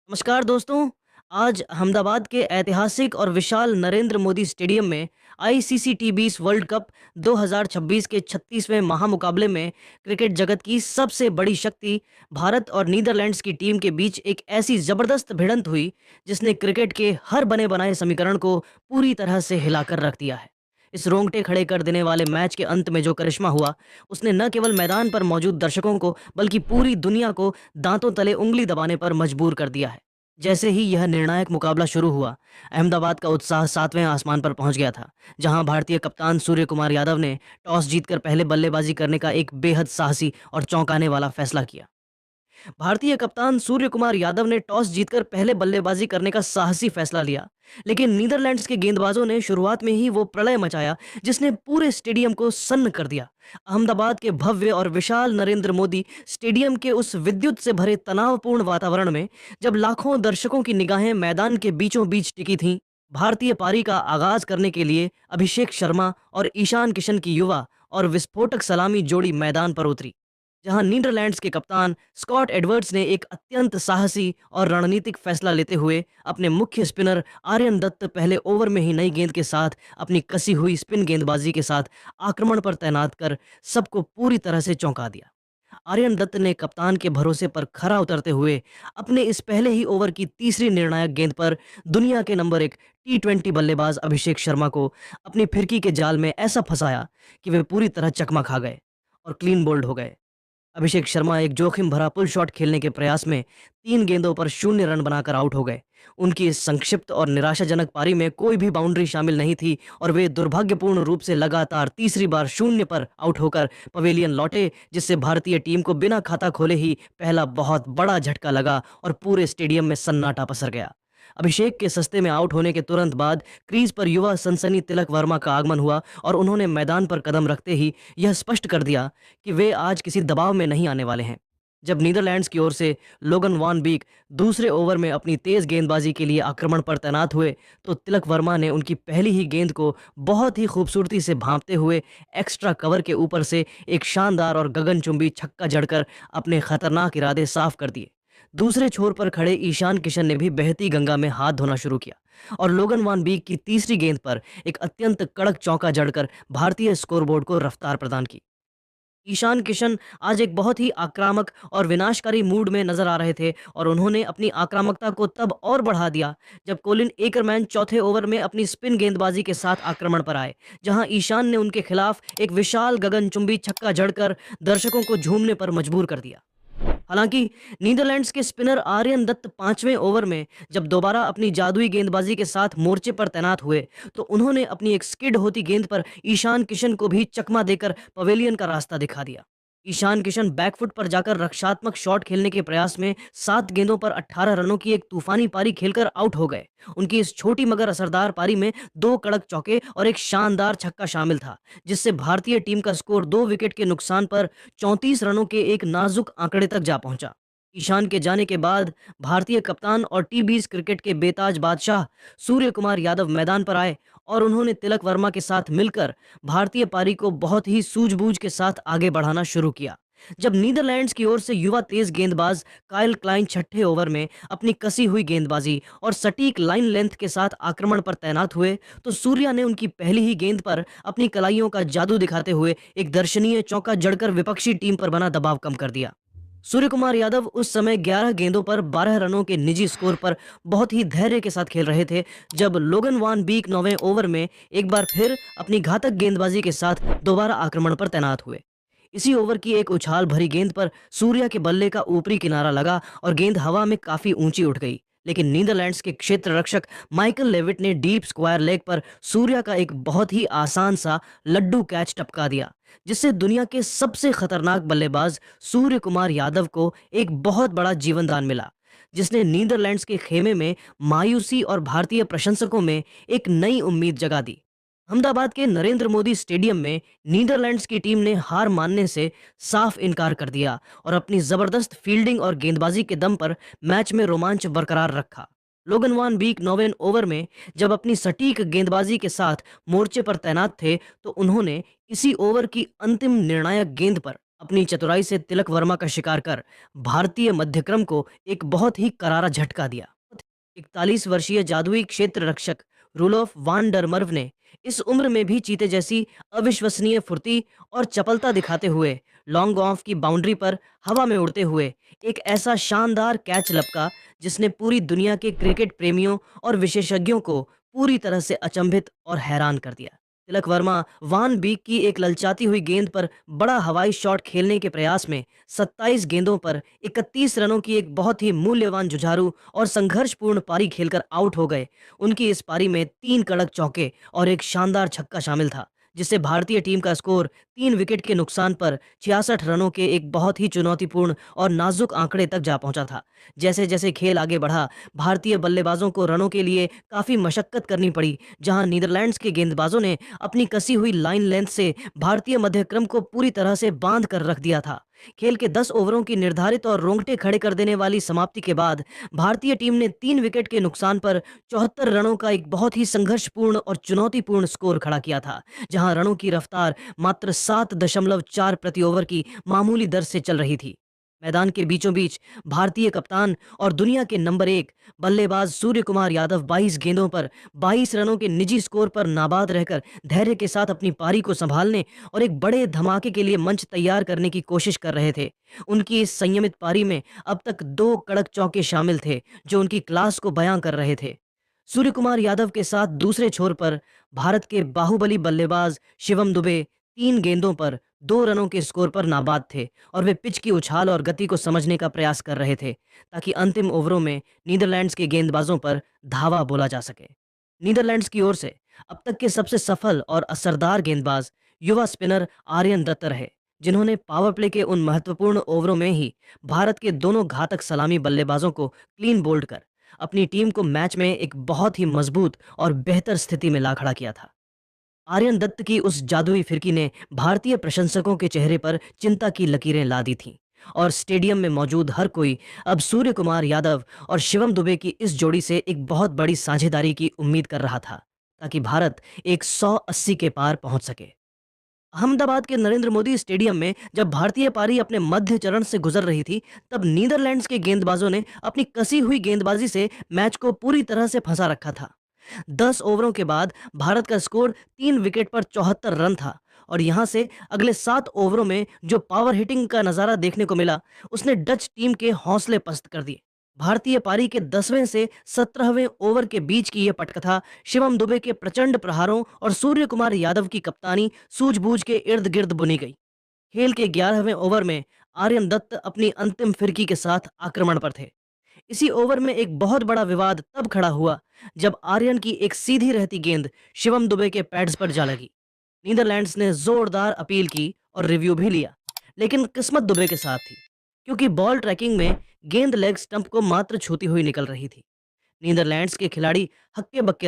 नमस्कार दोस्तों। आज अहमदाबाद के ऐतिहासिक और विशाल नरेंद्र मोदी स्टेडियम में आईसीसी टी20 वर्ल्ड कप 2026 के 36वें महामुकाबले में क्रिकेट जगत की सबसे बड़ी शक्ति भारत और नीदरलैंड्स की टीम के बीच एक ऐसी जबरदस्त भिड़ंत हुई जिसने क्रिकेट के हर बने बनाए समीकरण को पूरी तरह से हिलाकर रख दिया है। इस रोंगटे खड़े कर देने वाले मैच के अंत में जो करिश्मा हुआ, उसने न केवल मैदान पर मौजूद दर्शकों को बल्कि पूरी दुनिया को दांतों तले उंगली दबाने पर मजबूर कर दिया है। जैसे ही यह निर्णायक मुकाबला शुरू हुआ, अहमदाबाद का उत्साह सातवें आसमान पर पहुंच गया था, जहां भारतीय कप्तान सूर्य कुमार यादव ने टॉस जीतकर पहले बल्लेबाजी करने का एक बेहद साहसी और चौंकाने वाला फैसला किया। भारतीय कप्तान सूर्य कुमार यादव ने टॉस जीतकर पहले बल्लेबाजी करने का साहसी फैसला लिया, लेकिन नीदरलैंड्स के गेंदबाजों ने शुरुआत में ही वो प्रलय मचाया जिसने पूरे स्टेडियम को सन्न कर दिया। अहमदाबाद के भव्य और विशाल नरेंद्र मोदी स्टेडियम के उस विद्युत से भरे तनावपूर्ण वातावरण में, जब लाखों दर्शकों की निगाहें मैदान के बीचों बीच टिकी थीं, भारतीय पारी का आगाज करने के लिए अभिषेक शर्मा और ईशान किशन की युवा और विस्फोटक सलामी जोड़ी मैदान पर उतरी। जहां नीदरलैंड्स के कप्तान स्कॉट एडवर्ड्स ने एक अत्यंत साहसी और रणनीतिक फैसला लेते हुए अपने मुख्य स्पिनर आर्यन दत्त पहले ओवर में ही नई गेंद के साथ अपनी कसी हुई स्पिन गेंदबाजी के साथ आक्रमण पर तैनात कर सबको पूरी तरह से चौंका दिया। आर्यन दत्त ने कप्तान के भरोसे पर खरा उतरते हुए अपने इस पहले ही ओवर की तीसरी निर्णायक गेंद पर दुनिया के नंबर 1 टी20 बल्लेबाज अभिषेक शर्मा को अपनी फिरकी के जाल में ऐसा फंसाया कि वे पूरी तरह चकमा खा गए और क्लीन बोल्ड हो गए। अभिषेक शर्मा एक जोखिम भरा पुल शॉट खेलने के प्रयास में 3 गेंदों पर 0 रन बनाकर आउट हो गए। उनकी इस संक्षिप्त और निराशाजनक पारी में कोई भी बाउंड्री शामिल नहीं थी और वे दुर्भाग्यपूर्ण रूप से लगातार तीसरी बार 0 पर आउट होकर पवेलियन लौटे, जिससे भारतीय टीम को बिना खाता खोले ही पहला बहुत बड़ा झटका लगा और पूरे स्टेडियम में सन्नाटा पसर गया। अभिषेक के सस्ते में आउट होने के तुरंत बाद क्रीज पर युवा सनसनी तिलक वर्मा का आगमन हुआ और उन्होंने मैदान पर कदम रखते ही यह स्पष्ट कर दिया कि वे आज किसी दबाव में नहीं आने वाले हैं। जब नीदरलैंड्स की ओर से लोगन वान बीक दूसरे ओवर में अपनी तेज गेंदबाजी के लिए आक्रमण पर तैनात हुए, तो तिलक वर्मा ने उनकी पहली ही गेंद को बहुत ही खूबसूरती से भांपते हुए एक्स्ट्रा कवर के ऊपर से एक शानदार और गगनचुंबी छक्का जड़कर अपने खतरनाक इरादे साफ कर दिए। दूसरे छोर पर खड़े ईशान किशन ने भी बहती गंगा में हाथ धोना शुरू किया और लोगन वान बीक की तीसरी गेंद पर एक अत्यंत कड़क चौका जड़कर भारतीय स्कोरबोर्ड को रफ्तार प्रदान की। ईशान किशन आज एक बहुत ही आक्रामक और विनाशकारी मूड में नजर आ रहे थे और उन्होंने अपनी आक्रामकता को तब और बढ़ा दिया जब कोलिन एकरमैन चौथे ओवर में अपनी स्पिन गेंदबाजी के साथ आक्रमण पर आए, जहां ईशान ने उनके खिलाफ एक विशाल गगनचुंबी छक्का जड़कर दर्शकों को झूमने पर मजबूर कर दिया। हालांकि नीदरलैंड्स के स्पिनर आर्यन दत्त पांचवें ओवर में जब दोबारा अपनी जादुई गेंदबाजी के साथ मोर्चे पर तैनात हुए, तो उन्होंने अपनी एक स्किड होती गेंद पर ईशान किशन को भी चकमा देकर पवेलियन का रास्ता दिखा दिया। ईशान किशन बैकफुट पर जाकर रक्षात्मक शॉट खेलने के प्रयास में 7 गेंदों पर 18 रनों की एक तूफानी पारी खेलकर आउट हो गए। उनकी इस छोटी मगर असरदार पारी में 2 कड़क चौके और एक शानदार छक्का शामिल था, जिससे भारतीय टीम का स्कोर 2 विकेट के नुकसान पर 34 रनों के एक नाजुक आंकड़े तक जा पहुंचा। ईशान के जाने के बाद भारतीय कप्तान और टी20 क्रिकेट के बेताज बादशाह सूर्य कुमार यादव मैदान पर आए और उन्होंने तिलक वर्मा के साथ मिलकर भारतीय पारी को बहुत ही सूझबूझ के साथ आगे बढ़ाना शुरू किया। जब नीदरलैंड्स की ओर से युवा तेज गेंदबाज काइल क्लाइन छठे ओवर में अपनी कसी हुई गेंदबाजी और सटीक लाइन लेंथ के साथ आक्रमण पर तैनात हुए, तो सूर्या ने उनकी पहली ही गेंद पर अपनी कलाइयों का जादू दिखाते हुए एक दर्शनीय चौका जड़कर विपक्षी टीम पर बना दबाव कम कर दिया। सूर्य कुमार यादव उस समय 11 गेंदों पर 12 रनों के निजी स्कोर पर बहुत ही धैर्य के साथ खेल रहे थे, जब लोगन वान बीक 9वें ओवर में एक बार फिर अपनी घातक गेंदबाजी के साथ दोबारा आक्रमण पर तैनात हुए। इसी ओवर की एक उछाल भरी गेंद पर सूर्या के बल्ले का ऊपरी किनारा लगा और गेंद हवा में काफी ऊंची उठ गई, लेकिन नीदरलैंड्स के क्षेत्र रक्षक माइकल लेविट ने डीप स्क्वायर लेग पर सूर्या का एक बहुत ही आसान सा लड्डू कैच टपका दिया, जिससे दुनिया के सबसे खतरनाक बल्लेबाज सूर्य कुमार यादव को एक बहुत बड़ा जीवन दान मिला, जिसने नीदरलैंड्स के खेमे में मायूसी और भारतीय प्रशंसकों में एक नई उम्मीद जगा दी। अहमदाबाद के नरेंद्र मोदी स्टेडियम में नीदरलैंड्स की टीम ने हार मानने से साफ इनकार कर दिया और अपनी जबरदस्त फील्डिंग और गेंदबाजी के दम पर मैच में रोमांच बरकरार रखा। लोगन वान बीक 9वें ओवर में जब अपनी सटीक गेंदबाजी के साथ मोर्चे पर तैनात थे, तो उन्होंने इसी ओवर की अंतिम निर्णायक गेंद पर अपनी चतुराई से तिलक वर्मा का शिकार कर भारतीय मध्यक्रम को एक बहुत ही करारा झटका दिया। 41 वर्षीय जादुई क्षेत्र रक्षक रुलोफ वान डर मर्व ने इस उम्र में भी चीते जैसी अविश्वसनीय फुर्ती और चपलता दिखाते हुए लॉन्ग ऑफ की बाउंड्री पर हवा में उड़ते हुए एक ऐसा शानदार कैच लपका जिसने पूरी दुनिया के क्रिकेट प्रेमियों और विशेषज्ञों को पूरी तरह से अचंभित और हैरान कर दिया। तिलक वर्मा वान बीक की एक ललचाती हुई गेंद पर बड़ा हवाई शॉट खेलने के प्रयास में 27 गेंदों पर 31 रनों की एक बहुत ही मूल्यवान जुझारू और संघर्षपूर्ण पारी खेलकर आउट हो गए। उनकी इस पारी में 3 कड़क चौके और एक शानदार छक्का शामिल था, जिससे भारतीय टीम का स्कोर 3 विकेट के नुकसान पर 66 रनों के एक बहुत ही चुनौतीपूर्ण और नाजुक आंकड़े तक जा पहुंचा था। जैसे जैसे खेल आगे बढ़ा, भारतीय बल्लेबाजों को रनों के लिए काफी मशक्कत करनी पड़ी, जहां नीदरलैंड्स के गेंदबाजों ने अपनी कसी हुई लाइन लेंथ से भारतीय मध्यक्रम को पूरी तरह से बांध कर रख दिया था। खेल के 10 ओवरों की निर्धारित और रोंगटे खड़े कर देने वाली समाप्ति के बाद भारतीय टीम ने 3 विकेट के नुकसान पर 74 रनों का एक बहुत ही संघर्षपूर्ण और चुनौतीपूर्ण स्कोर खड़ा किया था, जहां रनों की रफ्तार मात्र 7.4 प्रति ओवर की मामूली दर से चल रही थी। मैदान के बीचों बीच भारतीय कप्तान और दुनिया के नंबर 1 बल्लेबाज सूर्य कुमार यादव 22 गेंदों पर 22 रनों के निजी स्कोर पर नाबाद रहकर धैर्य के साथ अपनी पारी को संभालने और एक बड़े धमाके के लिए मंच तैयार करने की कोशिश कर रहे थे। उनकी इस संयमित पारी में अब तक 2 कड़क चौके शामिल थे, जो उनकी क्लास को बयां कर रहे थे। सूर्य कुमार यादव के साथ दूसरे छोर पर भारत के बाहुबली बल्लेबाज शिवम दुबे 3 गेंदों पर 2 रनों के स्कोर पर नाबाद थे और वे पिच की उछाल और गति को समझने का प्रयास कर रहे थे, ताकि अंतिम ओवरों में नीदरलैंड्स के गेंदबाजों पर धावा बोला जा सके। नीदरलैंड्स की ओर से अब तक के सबसे सफल और असरदार गेंदबाज युवा स्पिनर आर्यन दत्त रहे, जिन्होंने पावर प्ले के उन महत्वपूर्ण ओवरों में ही भारत के दोनों घातक सलामी बल्लेबाजों को क्लीन बोल्ड कर अपनी टीम को मैच में एक बहुत ही मजबूत और बेहतर स्थिति में ला खड़ा किया था। आर्यन दत्त की उस जादुई फिरकी ने भारतीय प्रशंसकों के चेहरे पर चिंता की लकीरें ला दी थीं और स्टेडियम में मौजूद हर कोई अब सूर्य कुमार यादव और शिवम दुबे की इस जोड़ी से एक बहुत बड़ी साझेदारी की उम्मीद कर रहा था, ताकि भारत एक 180 के पार पहुंच सके। अहमदाबाद के नरेंद्र मोदी स्टेडियम में जब भारतीय पारी अपने मध्य चरण से गुजर रही थी, तब नीदरलैंड्स के गेंदबाजों ने अपनी कसी हुई गेंदबाजी से मैच को पूरी तरह से फंसा रखा था। 10 ओवरों के बाद भारत का स्कोर 3 विकेट पर 74 रन था और यहां से अगले 7 ओवरों में जो पावर हिटिंग का नजारा देखने को मिला, उसने डच टीम के हौसले पस्त कर दिए। भारतीय पारी के 10वें से 17वें ओवर के बीच की यह पटकथा शिवम दुबे के प्रचंड प्रहारों और सूर्य कुमार यादव की कप्तानी सूझबूझ के इर्द गिर्द बुनी गई। खेल के 11वें ओवर में आर्यन दत्त अपनी अंतिम फिरकी के साथ आक्रमण पर थे। इसी ओवर में एक बहुत बड़ा विवाद तब खड़ा हुआ जब आर्यन की एक सीधी रहती गेंद शिवम दुबे के पैड्स पर जा लगी। नीदरलैंड्स ने जोरदार अपील की और रिव्यू भी लिया, लेकिन किस्मत दुबे के साथ थी, क्योंकि बॉल ट्रैकिंग में गेंद लेग स्टंप को मात्र छूती हुई निकल रही थी। नीदरलैंड्स के खिलाड़ी हक्के बक्के